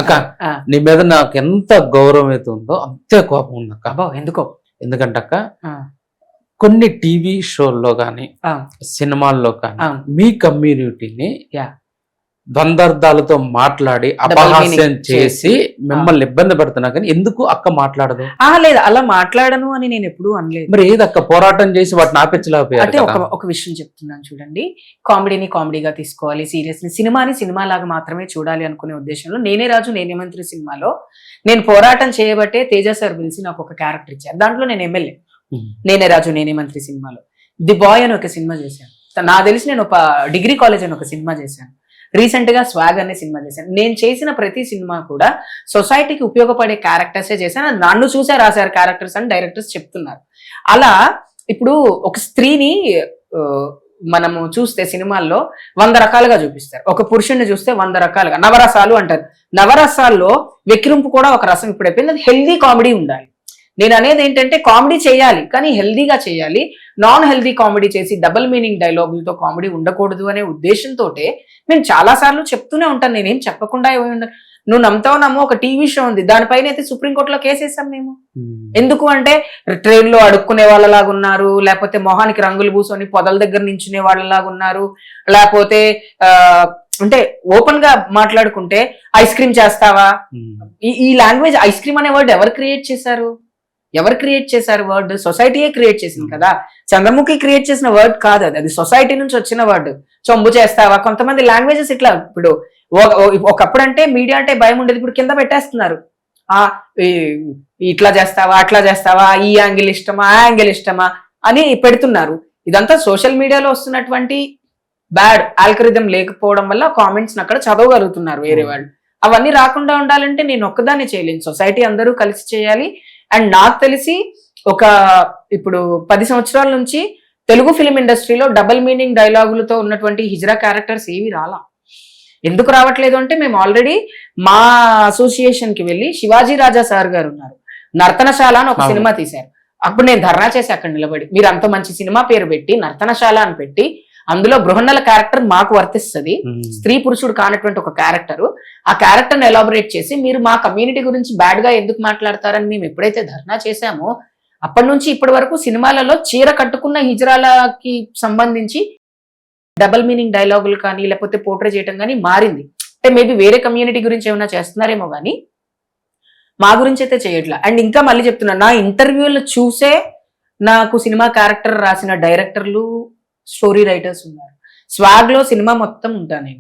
అక్క నీ మీద నాకు ఎంత గౌరవం అయితే ఉందో అంతే కోపం ఉంది అక్క. అబ్బో ఎందుకో. ఎందుకంటే అక్క కొన్ని టీవీ షోల్లో కానీ సినిమాల్లో కానీ మీ కమ్యూనిటీని ద్వందార్థాలతో మాట్లాడి అపహాస్యం చేసి మిమ్మల్ని ఇబ్బంది పెడుతున్నా కానీ ఎందుకు అక్క మాట్లాడదు? లేదు, అలా మాట్లాడను అని నేను ఎప్పుడు అనలేదు. మరి ఏది అక్క పోరాటం చేసి వాటిని ఆపించలేకపోయారు? అంటే ఒక విషయం చెప్తున్నాను చూడండి, కామెడీని కామెడీగా తీసుకోవాలి, సీరియస్ ని సినిమాని సినిమా లాగా మాత్రమే చూడాలి అనుకునే ఉద్దేశంలో నేనే రాజు నేనే మంత్రి సినిమాలో నేను పోరాటం చేయబట్టే తేజ సార్ పిలిచి నాకు ఒక క్యారెక్టర్ ఇచ్చారు. దాంట్లో నేను ఎమ్మెల్యే. నేనే రాజు నేనే మంత్రి సినిమాలో ది బాయ్ అని ఒక సినిమా చేశాను. నాకు తెలిసి నేను ఒక డిగ్రీ కాలేజ్ అని ఒక సినిమా చేశాను. రీసెంట్ గా స్వాగ్ అనే సినిమా చేశాను. నేను చేసిన ప్రతి సినిమా కూడా సొసైటీకి ఉపయోగపడే క్యారెక్టర్సే చేశాను. నన్ను చూసే రాశారు క్యారెక్టర్స్ అని డైరెక్టర్స్ చెప్తున్నారు. అలా ఇప్పుడు ఒక స్త్రీని మనము చూస్తే సినిమాల్లో 100 రకాలుగా చూపిస్తారు. ఒక పురుషుడిని చూస్తే 100 రకాలుగా. నవరసాలు అంటారు. నవరసాల్లో వెక్కిరింపు కూడా ఒక రసం ఇప్పుడు అయిపోయింది. అది హెల్దీ కామెడీ ఉండాలి. నేను అనేది ఏంటంటే కామెడీ చేయాలి కానీ హెల్దీగా చేయాలి. నాన్ హెల్దీ కామెడీ చేసి డబుల్ మీనింగ్ డైలాగులతో కామెడీ ఉండకూడదు అనే ఉద్దేశంతో నేను చాలా సార్లు చెప్తూనే ఉంటాను. నేనేం చెప్పకుండా నువ్వు నమ్ముతావు నమ్మో ఒక టీవీ షో ఉంది, దానిపైన అయితే సుప్రీంకోర్టులో కేసేసాం మేము. ఎందుకు అంటే ట్రైన్ లో అడుక్కునే వాళ్ళలాగా ఉన్నారు, లేకపోతే మొహానికి రంగులు పూసుకొని పొదల దగ్గర నించునే వాళ్ళలాగా ఉన్నారు, లేకపోతే అంటే ఓపెన్ గా మాట్లాడుకుంటే ఐస్ క్రీమ్ చేస్తావా. ఈ లాంగ్వేజ్ ఐస్ క్రీమ్ అనే వర్డ్ ఎవరు క్రియేట్ చేశారు? వర్డ్ సొసైటీయే క్రియేట్ చేసింది కదా. చంద్రముఖి క్రియేట్ చేసిన వర్డ్ కాదు అది సొసైటీ నుంచి వచ్చిన వర్డ్. చొంబు చేస్తావా, కొంతమంది లాంగ్వేజెస్ ఇట్లా. ఇప్పుడు ఒకప్పుడు అంటే మీడియా అంటే భయం ఉండేది, ఇప్పుడు కింద పెట్టేస్తున్నారు. ఇట్లా చేస్తావా అట్లా చేస్తావా, ఈ యాంగిల్ ఇష్టమా ఆ యాంగిల్ ఇష్టమా అని పెడుతున్నారు. ఇదంతా సోషల్ మీడియాలో వస్తున్నటువంటి బ్యాడ్ ఆల్గరిథం లేకపోవడం వల్ల కామెంట్స్ అక్కడ చదవగలుగుతున్నారు వేరే వాళ్ళు. అవన్నీ రాకుండా ఉండాలంటే నేను ఒక్కదాన్ని చేయలేను, సొసైటీ అందరూ కలిసి చేయాలి. అండ్ నాకు తెలిసి ఒక ఇప్పుడు 10 సంవత్సరాల నుంచి తెలుగు ఫిలిం ఇండస్ట్రీలో డబుల్ మీనింగ్ డైలాగులతో ఉన్నటువంటి హిజ్రా క్యారెక్టర్స్ ఏవి రాలా. ఎందుకు రావట్లేదు అంటే మేము ఆల్రెడీ మా అసోసియేషన్ కి వెళ్ళి శివాజీ రాజా సార్ గారు ఉన్నారు, నర్తనశాల అని ఒక సినిమా తీశారు. అప్పుడు నేను ధర్నా చేసి అక్కడ నిలబడి, మీరు అంత మంచి సినిమా పేరు పెట్టి నర్తనశాల అని పెట్టి అందులో బృహన్నల క్యారెక్టర్ మాకు వర్తిస్తుంది, స్త్రీ పురుషుడు కానటువంటి ఒక క్యారెక్టర్, ఆ క్యారెక్టర్ ని ఎలాబొరేట్ చేసి మీరు మా కమ్యూనిటీ గురించి బ్యాడ్ గా ఎందుకు మాట్లాడతారని మేము ఎప్పుడైతే ధర్నా చేశామో అప్పటి నుంచి ఇప్పటి వరకు సినిమాలలో చీర కట్టుకున్న హిజ్రాలకి సంబంధించి డబుల్ మీనింగ్ డైలాగులు కానీ లేకపోతే పోర్ట్రే చేయడం కానీ మారింది. అంటే మేబీ వేరే కమ్యూనిటీ గురించి ఏమైనా చేస్తున్నారేమో కానీ మా గురించి అయితే చేయట్లా. అండ్ ఇంకా మళ్ళీ చెప్తున్నా, నా ఇంటర్వ్యూలు చూసే నాకు సినిమా క్యారెక్టర్ రాసిన డైరెక్టర్లు స్టోరీ రైటర్స్ ఉన్నారు. స్వాగ్ లో సినిమా మొత్తం ఉంటా నేను.